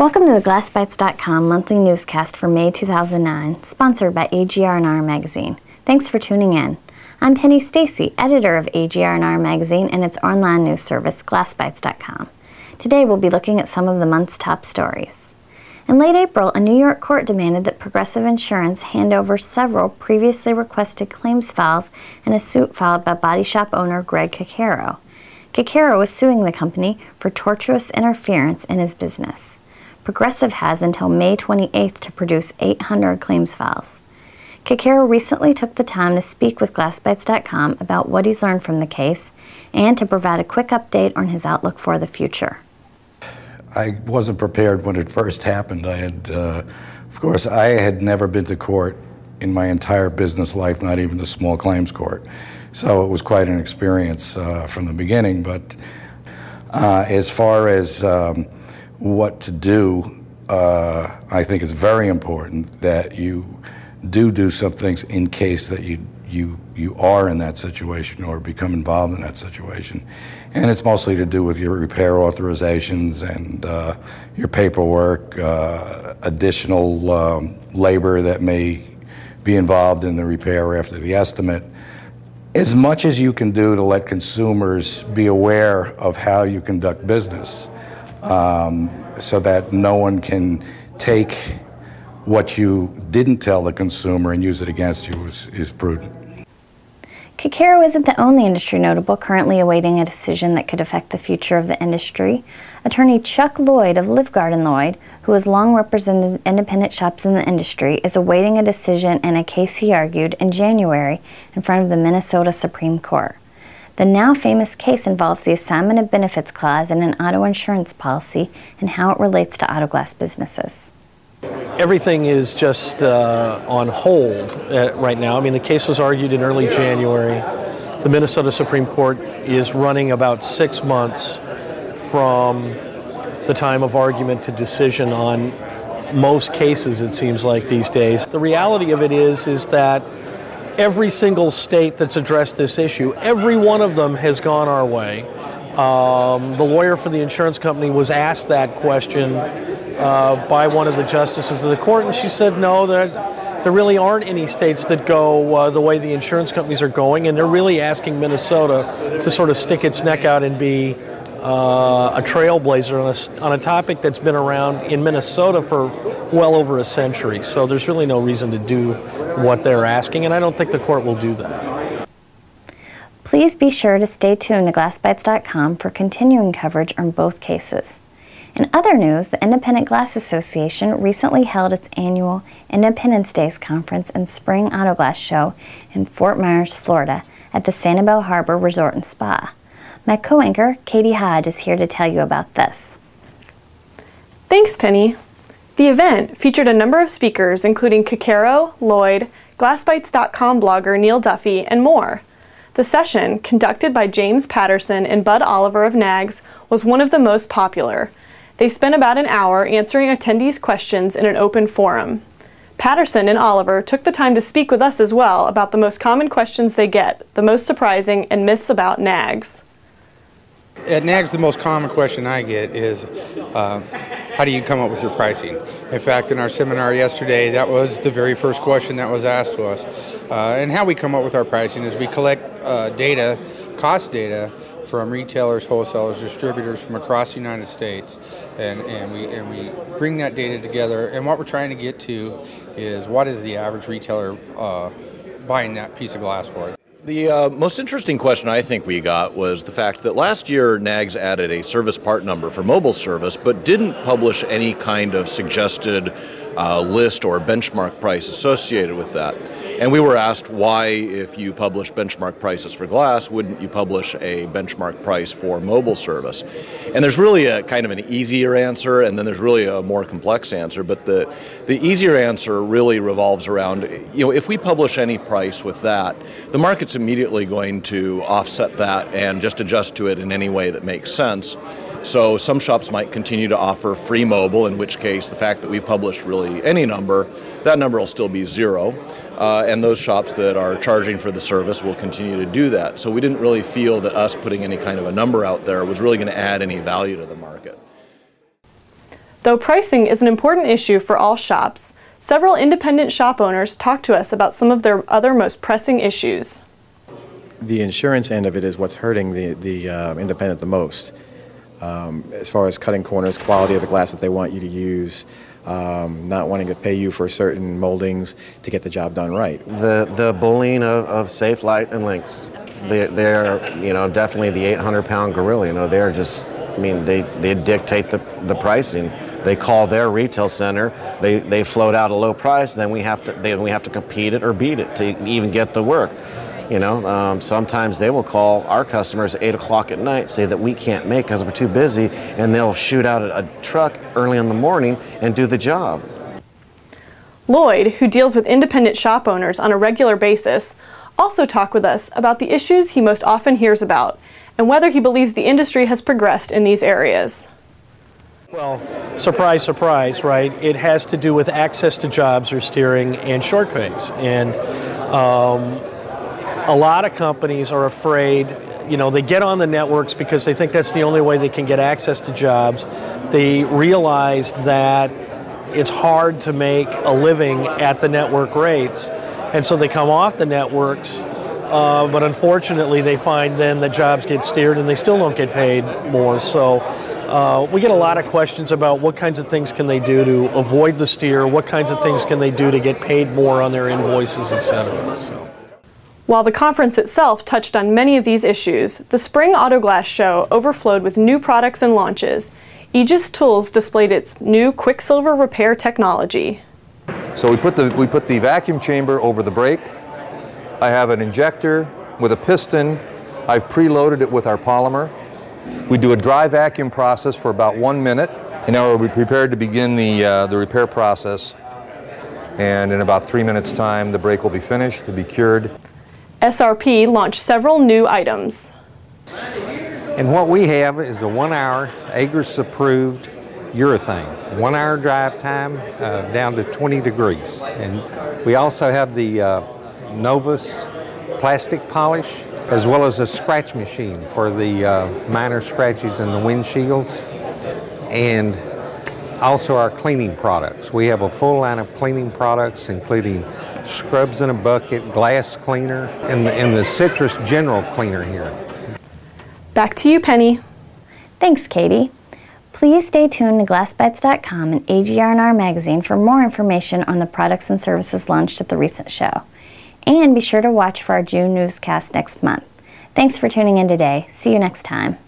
Welcome to the glassBYTEs.com monthly newscast for May 2009, sponsored by AGRR magazine. Thanks for tuning in. I'm Penny Stacy, editor of AGRR magazine and its online news service, glassBYTEs.com. Today we'll be looking at some of the month's top stories. In late April, a New York court demanded that Progressive Insurance hand over several previously requested claims files in a suit filed by body shop owner Greg Coccaro. Coccaro is suing the company for tortious interference in his business. Progressive has until May 28th to produce 800 claims files. Coccaro recently took the time to speak with glassBYTEs.com about what he's learned from the case and to provide a quick update on his outlook for the future. I wasn't prepared when it first happened. Of course, I had never been to court in my entire business life, not even the small claims court. So it was quite an experience from the beginning. But as far as what to do, I think it's very important that you do some things in case that you are in that situation or become involved in that situation. And it's mostly to do with your repair authorizations and your paperwork, additional labor that may be involved in the repair after the estimate. As much as you can do to let consumers be aware of how you conduct business, so that no one can take what you didn't tell the consumer and use it against you is prudent. Coccaro isn't the only industry notable currently awaiting a decision that could affect the future of the industry. Attorney Chuck Lloyd of Livgard and Lloyd, who has long represented independent shops in the industry, is awaiting a decision in a case he argued in January in front of the Minnesota Supreme Court. The now famous case involves the assignment of benefits clause in an auto insurance policy and how it relates to auto glass businesses. Everything is just on hold right now. I mean, the case was argued in early January. The Minnesota Supreme Court is running about 6 months from the time of argument to decision on most cases, it seems like, these days. The reality of it is that every single state that's addressed this issue, every one of them has gone our way. The lawyer for the insurance company was asked that question by one of the justices of the court, and she said, no, there really aren't any states that go the way the insurance companies are going, and they're really asking Minnesota to sort of stick its neck out and be a trailblazer on a topic that's been around in Minnesota for well over a century. So there's really no reason to do what they're asking, and I don't think the court will do that. Please be sure to stay tuned to glassBYTEs.com for continuing coverage on both cases. In other news, the Independent Glass Association recently held its annual Independence Days Conference and Spring Auto Glass Show in Fort Myers, Florida at the Sanibel Harbor Resort and Spa. My co-anchor, Katie Hodge, is here to tell you about this. Thanks, Penny. The event featured a number of speakers, including Coccaro, Lloyd, glassBYTEs.com blogger Neil Duffy, and more. The session, conducted by James Patterson and Bud Oliver of NAGS, was one of the most popular. They spent about an hour answering attendees' questions in an open forum. Patterson and Oliver took the time to speak with us as well about the most common questions they get, the most surprising, and myths about NAGS. At NAGS, the most common question I get is, how do you come up with your pricing? In fact, in our seminar yesterday, that was the very first question that was asked to us. And how we come up with our pricing is we collect data, cost data, from retailers, wholesalers, distributors from across the United States, and we bring that data together. And what we're trying to get to is what is the average retailer buying that piece of glass for? The most interesting question I think we got was the fact that last year NAGS added a service part number for mobile service, but didn't publish any kind of suggested list or benchmark price associated with that. And we were asked why, if you publish benchmark prices for glass, wouldn't you publish a benchmark price for mobile service? And there's really a kind of an easier answer, and then there's really a more complex answer. But the easier answer really revolves around, if we publish any price with that, the market's immediately going to offset that and just adjust to it in any way that makes sense. So some shops might continue to offer free mobile, in which case the fact that we published really any number, that number will still be zero. And those shops that are charging for the service will continue to do that. So we didn't really feel that us putting any kind of a number out there was really going to add any value to the market. Though pricing is an important issue for all shops, several independent shop owners talked to us about some of their other most pressing issues. The insurance end of it is what's hurting the independent the most. As far as cutting corners, quality of the glass that they want you to use, not wanting to pay you for certain moldings to get the job done right. The bullying of Safe Light and Lynx, they're definitely the 800-pound gorilla. They're just, they dictate the pricing. They call their retail center, they float out a low price, then we have to compete it or beat it to even get the work. Sometimes they will call our customers at 8 o'clock at night, say that we can't make because we're too busy, and they'll shoot out a truck early in the morning and do the job. Lloyd, who deals with independent shop owners on a regular basis, also talked with us about the issues he most often hears about and whether he believes the industry has progressed in these areas. Well, surprise, surprise, right? It has to do with access to jobs or steering and short pays. And a lot of companies are afraid, they get on the networks because they think that's the only way they can get access to jobs. They realize that it's hard to make a living at the network rates, and so they come off the networks, but unfortunately they find then that jobs get steered and they still don't get paid more. So we get a lot of questions about what kinds of things can they do to avoid the steer, what kinds of things can they do to get paid more on their invoices, etc. So. While the conference itself touched on many of these issues, the Spring Auto Glass Show overflowed with new products and launches. Aegis Tools displayed its new Quicksilver repair technology. So we put the vacuum chamber over the brake. I have an injector with a piston. I've preloaded it with our polymer. We do a dry vacuum process for about 1 minute, and now we're prepared to begin the repair process. And in about 3 minutes' time, the brake will be finished, to be cured. SRP launched several new items. And what we have is a 1 hour AGRR approved urethane. 1 hour drive time down to 20 degrees. And we also have the Novus plastic polish, as well as a scratch machine for the minor scratches in the windshields, and also our cleaning products. We have a full line of cleaning products, including scrubs in a bucket, glass cleaner, and the citrus general cleaner here. Back to you, Penny. Thanks, Katie. Please stay tuned to glassBYTEs.com and AGRR magazine for more information on the products and services launched at the recent show. And be sure to watch for our June newscast next month. Thanks for tuning in today. See you next time.